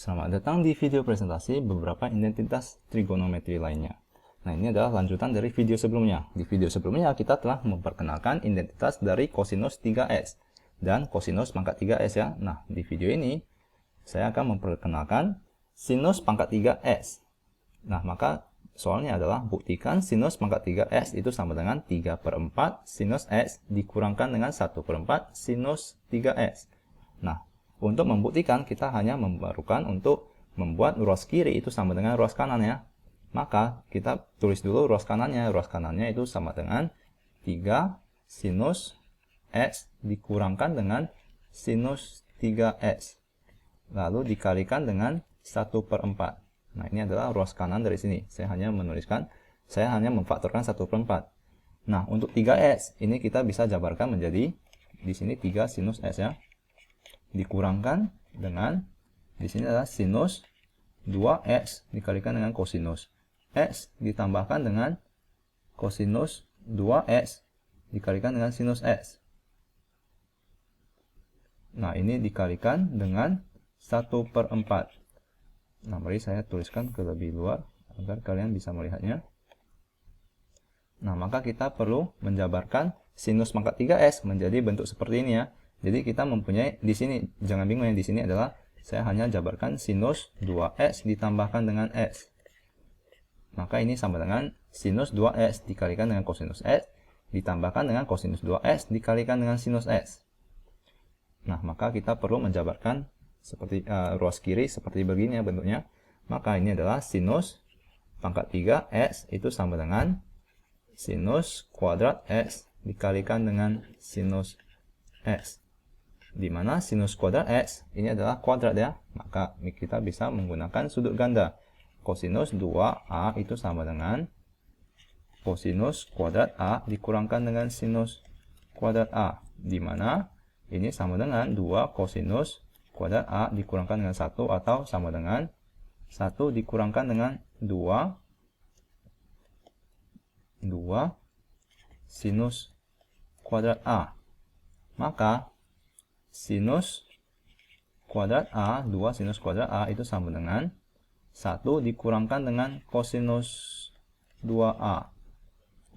Selamat datang di video presentasi beberapa identitas trigonometri lainnya. Nah, ini adalah lanjutan dari video sebelumnya. Di video sebelumnya kita telah memperkenalkan identitas dari kosinus 3s dan kosinus pangkat 3s ya. Nah, di video ini saya akan memperkenalkan sinus pangkat 3s. Nah, maka soalnya adalah buktikan sinus pangkat 3s itu sama dengan 3/4 sinus s dikurangkan dengan 1/4 sinus 3s. Nah, untuk membuktikan kita hanya memerlukan untuk membuat ruas kiri itu sama dengan ruas kanan ya. Maka kita tulis dulu ruas kanannya. Ruas kanannya itu sama dengan 3 sinus s dikurangkan dengan sinus 3s. Lalu dikalikan dengan 1/4. Nah, ini adalah ruas kanan dari sini. Saya hanya memfaktorkan 1/4. Nah, untuk 3s ini kita bisa jabarkan menjadi di sini 3 sinus s ya. Dikurangkan dengan di sini adalah sinus 2x dikalikan dengan kosinus x ditambahkan dengan kosinus 2x dikalikan dengan sinus x. Nah, ini dikalikan dengan 1/4. Nah, mari saya tuliskan ke lebih luar agar kalian bisa melihatnya. Nah, maka kita perlu menjabarkan sinus pangkat 3s menjadi bentuk seperti ini ya. Jadi kita mempunyai di sini, jangan bingung ya, di sini adalah saya hanya jabarkan sinus 2x ditambahkan dengan x. Maka ini sama dengan sinus 2x dikalikan dengan kosinus x ditambahkan dengan kosinus 2x dikalikan dengan sinus x. Nah, maka kita perlu menjabarkan seperti ruas kiri seperti begini ya bentuknya. Maka ini adalah sinus pangkat 3x itu sama dengan sinus kuadrat x dikalikan dengan sinus x. Di mana sinus kuadrat x ini adalah kuadrat ya, maka kita bisa menggunakan sudut ganda. Kosinus 2a itu sama dengan kosinus kuadrat a dikurangkan dengan sinus kuadrat a, di mana ini sama dengan 2 kosinus kuadrat a dikurangkan dengan 1 atau sama dengan 1 dikurangkan dengan 2 sinus kuadrat a. Maka sinus kuadrat A, 2 sinus kuadrat A itu sama dengan 1 dikurangkan dengan kosinus 2A.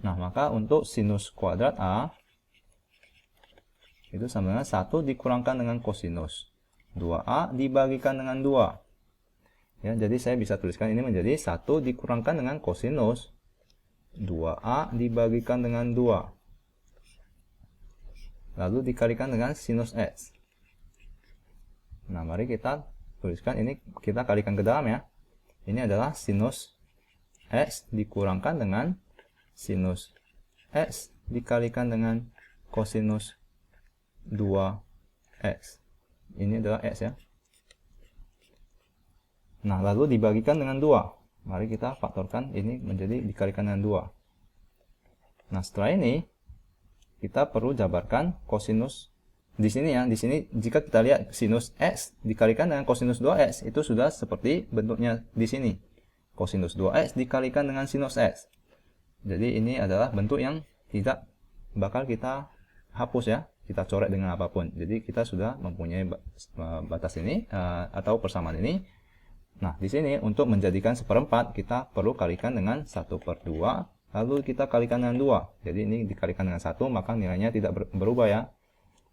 Nah, maka untuk sinus kuadrat A itu sama dengan 1 dikurangkan dengan kosinus 2A dibagikan dengan 2. Ya, jadi saya bisa tuliskan ini menjadi 1 dikurangkan dengan kosinus 2A dibagikan dengan 2. Lalu dikalikan dengan sinus x. Nah, mari kita tuliskan ini, kita kalikan ke dalam ya. Ini adalah sinus x dikurangkan dengan sinus x dikalikan dengan kosinus 2x. Ini adalah x ya. Nah, lalu dibagikan dengan 2. Mari kita faktorkan ini menjadi dikalikan dengan 2. Nah, setelah ini kita perlu jabarkan kosinus di sini ya. Di sini jika kita lihat sinus x dikalikan dengan kosinus 2x itu sudah seperti bentuknya di sini. Kosinus 2x dikalikan dengan sinus x. Jadi ini adalah bentuk yang tidak bakal kita hapus ya. Kita coret dengan apapun. Jadi kita sudah mempunyai batas ini atau persamaan ini. Nah, di sini untuk menjadikan 1/4 kita perlu kalikan dengan 1/2. Lalu kita kalikan dengan 2. Jadi ini dikalikan dengan 1, maka nilainya tidak berubah ya.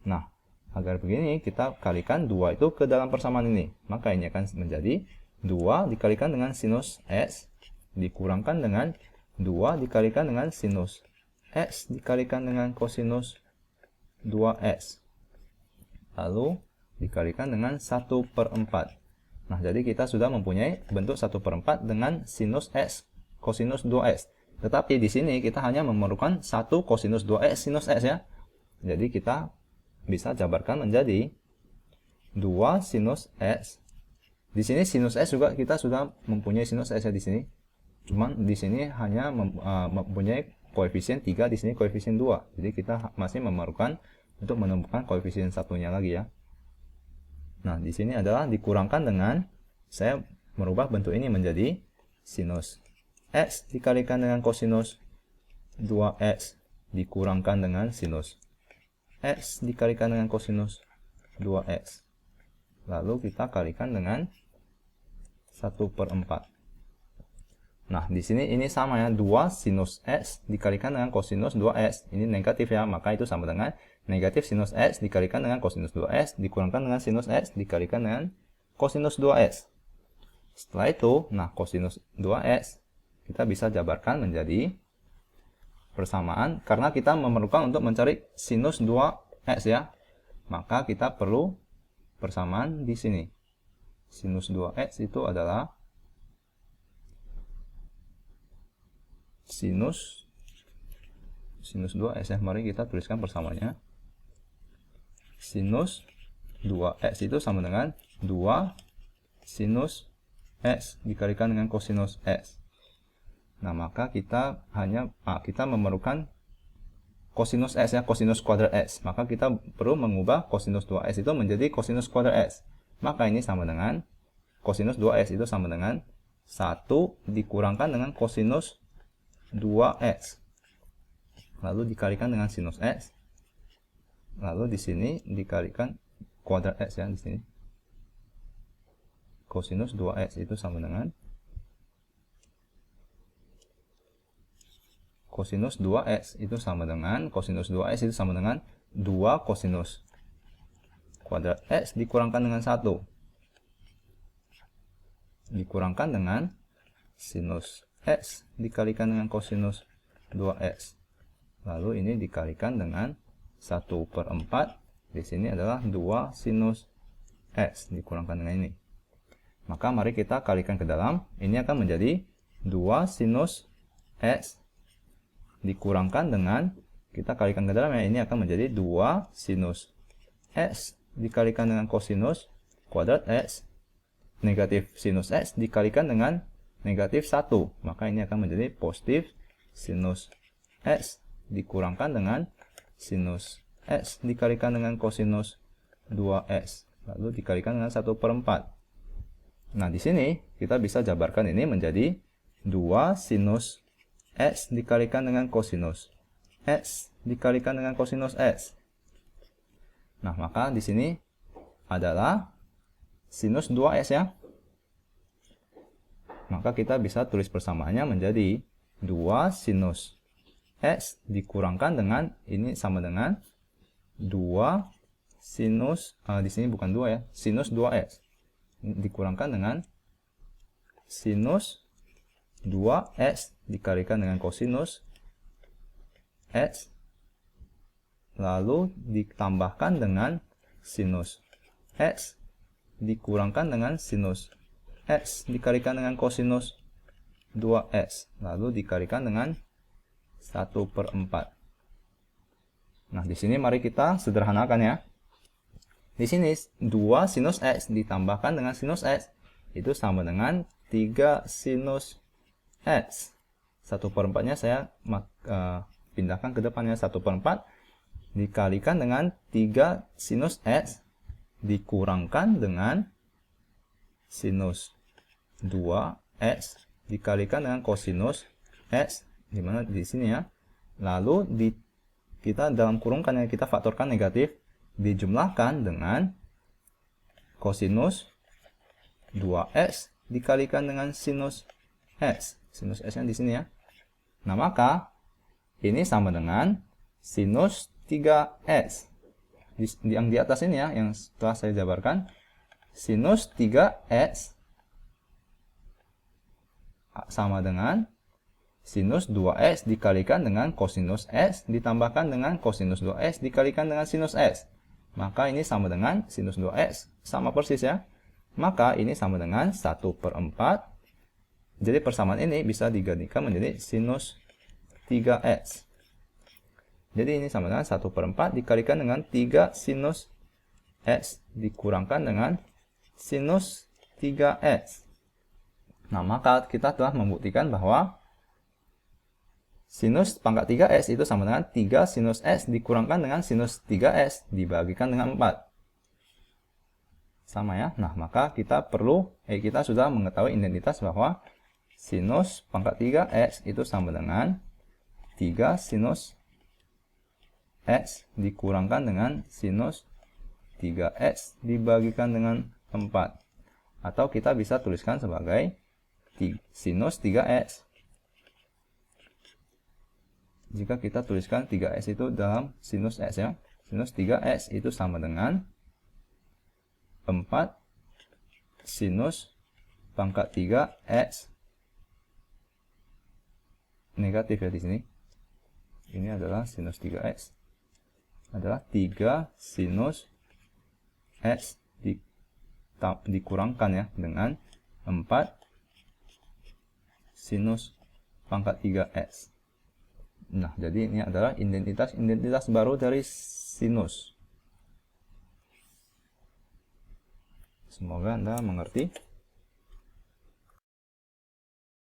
Nah, agar begini kita kalikan 2 itu ke dalam persamaan ini. Maka ini akan menjadi 2 dikalikan dengan sinus x dikurangkan dengan 2 dikalikan dengan sinus x dikalikan dengan kosinus 2x. Lalu dikalikan dengan 1/4. Nah, jadi kita sudah mempunyai bentuk 1/4 dengan sinus x kosinus 2x. Tetapi di sini kita hanya memerlukan 1 kosinus 2x sinus x ya. Jadi kita bisa jabarkan menjadi 2 sinus x. Di sini sinus x juga kita sudah mempunyai sinus x ya di sini. Cuman di sini hanya mempunyai koefisien 3, di sini koefisien 2. Jadi kita masih memerlukan untuk menemukan koefisien satunya lagi ya. Nah, di sini adalah dikurangkan dengan saya merubah bentuk ini menjadi sinus x dikalikan dengan kosinus 2x dikurangkan dengan sinus x dikalikan dengan kosinus 2x. Lalu kita kalikan dengan 1/4. Nah, di sini ini sama ya, 2 sinus X dikalikan dengan kosinus 2X. Ini negatif ya, maka itu sama dengan negatif sinus X dikalikan dengan kosinus 2X dikurangkan dengan sinus X dikalikan dengan kosinus 2X. Setelah itu, nah kosinus 2X kita bisa jabarkan menjadi persamaan karena kita memerlukan untuk mencari sinus 2X ya. Maka kita perlu persamaan di sini. Sinus 2X itu adalah sinus 2X ya. Mari kita tuliskan persamaannya. Sinus 2X itu sama dengan 2 sinus X dikalikan dengan kosinus X. Nah, maka kita memerlukan kosinus X ya, kosinus kuadrat X. Maka kita perlu mengubah kosinus 2X itu menjadi kosinus kuadrat X. Maka ini sama dengan kosinus 2X itu sama dengan 1 dikurangkan dengan kosinus 2X. Lalu dikalikan dengan sinus X. Lalu di sini dikalikan kuadrat X ya di sini. Kosinus 2X itu sama dengan kosinus 2X itu sama dengan kosinus 2X itu sama dengan 2 kosinus kuadrat X dikurangkan dengan 1. Dikurangkan dengan sinus X dikalikan dengan kosinus 2X. Lalu ini dikalikan dengan 1/4. Di sini adalah 2 sinus X dikurangkan dengan ini. Maka mari kita kalikan ke dalam. Ini akan menjadi 2 sinus X dikurangkan dengan, kita kalikan ke dalam ya, ini akan menjadi 2 sinus X dikalikan dengan kosinus kuadrat X. Negatif sinus X dikalikan dengan negatif 1. Maka ini akan menjadi positif sinus X dikurangkan dengan sinus X dikalikan dengan kosinus 2X. Lalu dikalikan dengan 1/4. Nah, di sini kita bisa jabarkan ini menjadi 2 sinus X dikalikan dengan kosinus X dikalikan dengan kosinus X. Nah, maka di sini adalah sinus 2X ya. Maka kita bisa tulis persamaannya menjadi 2 sinus X dikurangkan dengan, ini sama dengan 2 sinus, di sini bukan 2 ya, sinus 2X. Dikurangkan dengan sinus 2X dikalikan dengan kosinus X. Lalu ditambahkan dengan sinus X dikurangkan dengan sinus X dikalikan dengan kosinus 2X. Lalu dikalikan dengan 1/4. Nah, di sini mari kita sederhanakan ya. Di sini 2 sinus X ditambahkan dengan sinus X itu sama dengan 3 sinus X. 1/4-nya saya pindahkan ke depannya. 1/4 dikalikan dengan 3 sinus X dikurangkan dengan sinus 2X dikalikan dengan kosinus X, di mana di sini ya. Lalu kita dalam kurungkan yang kita faktorkan negatif dijumlahkan dengan kosinus 2X dikalikan dengan sinus X. Sinus X-nya di sini ya. Nah, maka ini sama dengan sinus 3X. Yang di atas ini ya, yang setelah saya jabarkan, sinus 3X sama dengan sinus 2X dikalikan dengan kosinus X ditambahkan dengan kosinus 2X dikalikan dengan sinus X. Maka ini sama dengan sinus 2X, sama persis ya. Maka ini sama dengan 1/4. Jadi persamaan ini bisa digantikan menjadi sinus 3X. Jadi ini sama dengan 1/4 dikalikan dengan 3 sinus X dikurangkan dengan sinus 3X. Nah, maka kita telah membuktikan bahwa sinus pangkat 3X itu sama dengan 3 sinus X dikurangkan dengan sinus 3X dibagikan dengan 4. Sama ya. Nah, maka kita sudah mengetahui identitas bahwa sinus pangkat 3X itu sama dengan 3 sinus X dikurangkan dengan sinus 3X dibagikan dengan 4. Atau kita bisa tuliskan sebagai sinus 3x. Jika kita tuliskan 3x itu dalam sinus x ya. Sinus 3x itu sama dengan 4 sinus pangkat 3x negatif ya di sini. Ini adalah sinus 3x adalah 3 sinus x dikurangkan ya dengan 4 sinus pangkat 3x. Nah, jadi ini adalah identitas baru dari sinus. Semoga Anda mengerti.